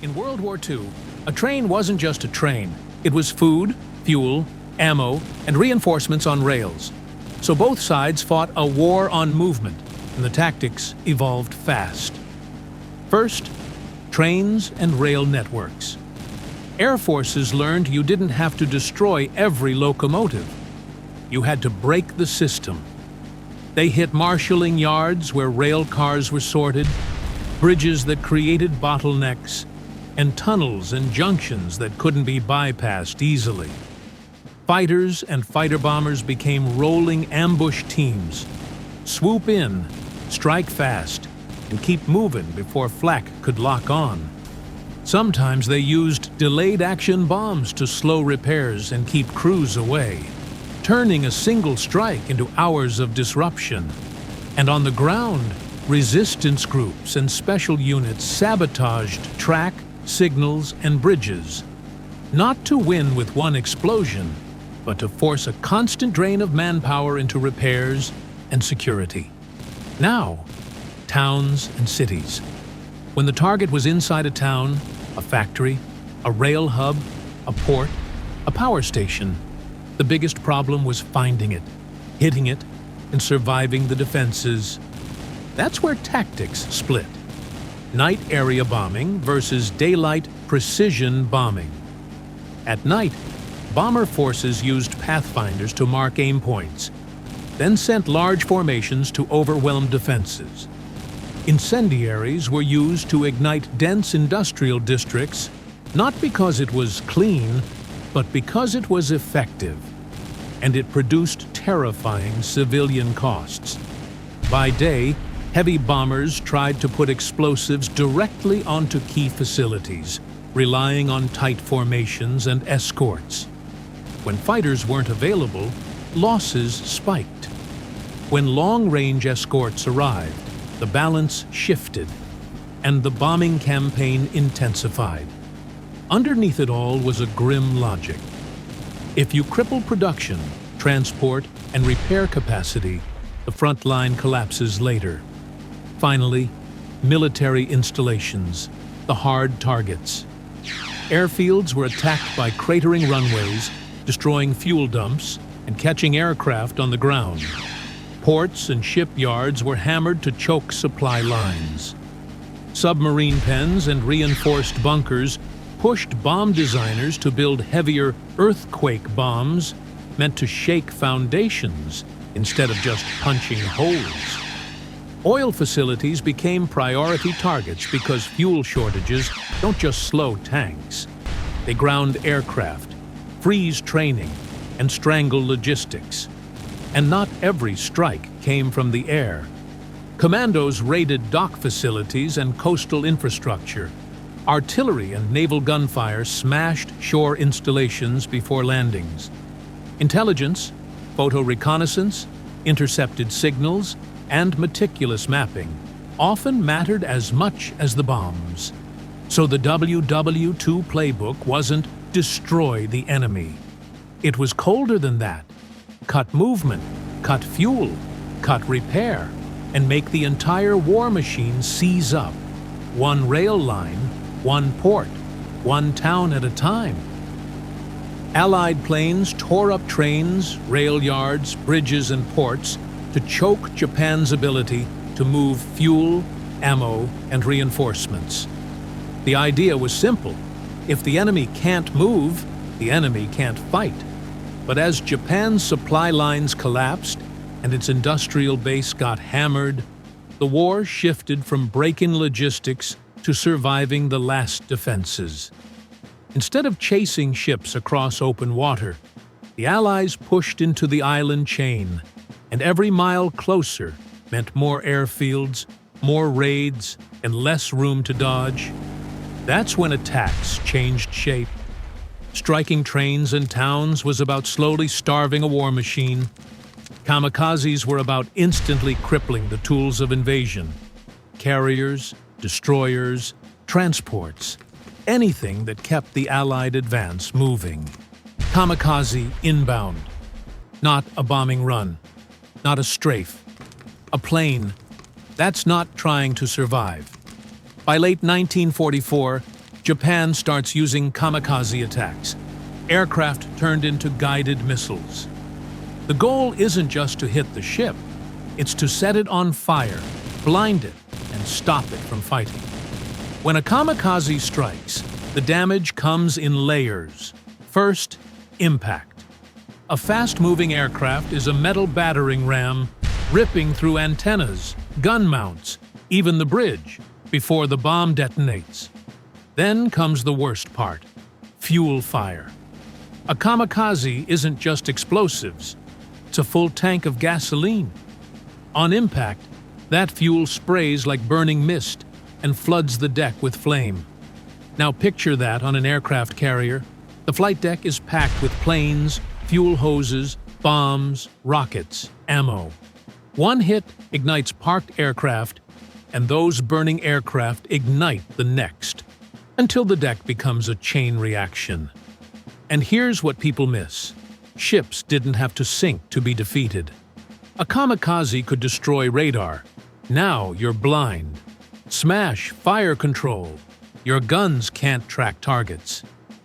In World War II, a train wasn't just a train. It was food, fuel, ammo, and reinforcements on rails. So both sides fought a war on movement, and the tactics evolved fast. First, trains and rail networks. Air forces learned you didn't have to destroy every locomotive. You had to break the system. They hit marshalling yards where rail cars were sorted, bridges that created bottlenecks, and tunnels and junctions that couldn't be bypassed easily. Fighters and fighter bombers became rolling ambush teams. Swoop in, strike fast, and keep moving before flak could lock on. Sometimes they used delayed action bombs to slow repairs and keep crews away, turning a single strike into hours of disruption. And on the ground, resistance groups and special units sabotaged track, signals, and bridges, not to win with one explosion, but to force a constant drain of manpower into repairs and security. Now, towns and cities. When the target was inside a town, a factory, a rail hub, a port, a power station, the biggest problem was finding it, hitting it, and surviving the defenses. That's where tactics split. Night area bombing versus daylight precision bombing. At night, bomber forces used pathfinders to mark aim points, then sent large formations to overwhelm defenses. Incendiaries were used to ignite dense industrial districts, not because it was clean, but because it was effective, and it produced terrifying civilian costs. By day, heavy bombers tried to put explosives directly onto key facilities, relying on tight formations and escorts. When fighters weren't available, losses spiked. When long-range escorts arrived, the balance shifted, and the bombing campaign intensified. Underneath it all was a grim logic. If you cripple production, transport, and repair capacity, the front line collapses later. Finally, military installations, the hard targets. Airfields were attacked by cratering runways, destroying fuel dumps, and catching aircraft on the ground. Ports and shipyards were hammered to choke supply lines. Submarine pens and reinforced bunkers pushed bomb designers to build heavier earthquake bombs meant to shake foundations instead of just punching holes. Oil facilities became priority targets because fuel shortages don't just slow tanks. They ground aircraft, freeze training, and strangle logistics. And not every strike came from the air. Commandos raided dock facilities and coastal infrastructure. Artillery and naval gunfire smashed shore installations before landings. Intelligence, photo reconnaissance, intercepted signals, and meticulous mapping often mattered as much as the bombs. So the WW2 playbook wasn't destroy the enemy. It was colder than that. Cut movement, cut fuel, cut repair, and make the entire war machine seize up. One rail line, one port, one town at a time. Allied planes tore up trains, rail yards, bridges, and ports to choke Japan's ability to move fuel, ammo, and reinforcements. The idea was simple. If the enemy can't move, the enemy can't fight. But as Japan's supply lines collapsed and its industrial base got hammered, the war shifted from break-in logistics to surviving the last defenses. Instead of chasing ships across open water, the Allies pushed into the island chain, and every mile closer meant more airfields, more raids, and less room to dodge. That's when attacks changed shape. Striking trains and towns was about slowly starving a war machine. Kamikazes were about instantly crippling the tools of invasion. Carriers, destroyers, transports, anything that kept the Allied advance moving. Kamikaze inbound. Not a bombing run. Not a strafe. A plane. That's not trying to survive. By late 1944, Japan starts using kamikaze attacks, aircraft turned into guided missiles. The goal isn't just to hit the ship, it's to set it on fire, blind it, and stop it from fighting. When a kamikaze strikes, the damage comes in layers. First, impact. A fast-moving aircraft is a metal battering ram ripping through antennas, gun mounts, even the bridge, before the bomb detonates. Then comes the worst part, fuel fire. A kamikaze isn't just explosives, it's a full tank of gasoline. On impact, that fuel sprays like burning mist and floods the deck with flame. Now picture that on an aircraft carrier. The flight deck is packed with planes, fuel hoses, bombs, rockets, ammo. One hit ignites parked aircraft, and those burning aircraft ignite the next, until the deck becomes a chain reaction. And here's what people miss. Ships didn't have to sink to be defeated. A kamikaze could destroy radar. Now you're blind. Smash fire control. Your guns can't track targets.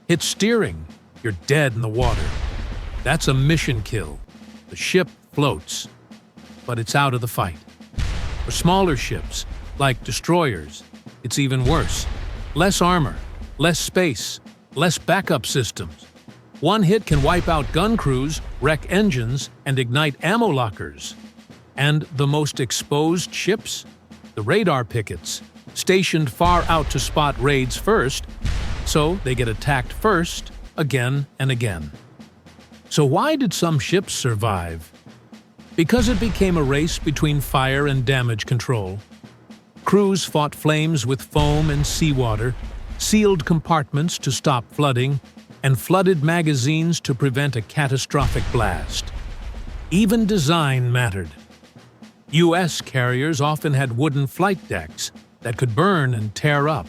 Hit steering. You're dead in the water. That's a mission kill. The ship floats, but it's out of the fight. For smaller ships, like destroyers, it's even worse. Less armor, less space, less backup systems. One hit can wipe out gun crews, wreck engines, and ignite ammo lockers. And the most exposed ships? The radar pickets, stationed far out to spot raids first, so they get attacked first, again and again. So why did some ships survive? Because it became a race between fire and damage control. Crews fought flames with foam and seawater, sealed compartments to stop flooding, and flooded magazines to prevent a catastrophic blast. Even design mattered. U.S. carriers often had wooden flight decks that could burn and tear up.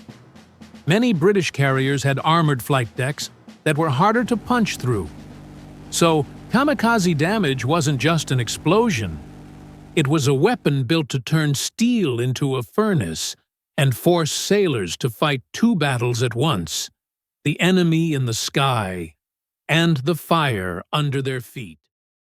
Many British carriers had armored flight decks that were harder to punch through. So, kamikaze damage wasn't just an explosion. It was a weapon built to turn steel into a furnace and force sailors to fight two battles at once: the enemy in the sky and the fire under their feet.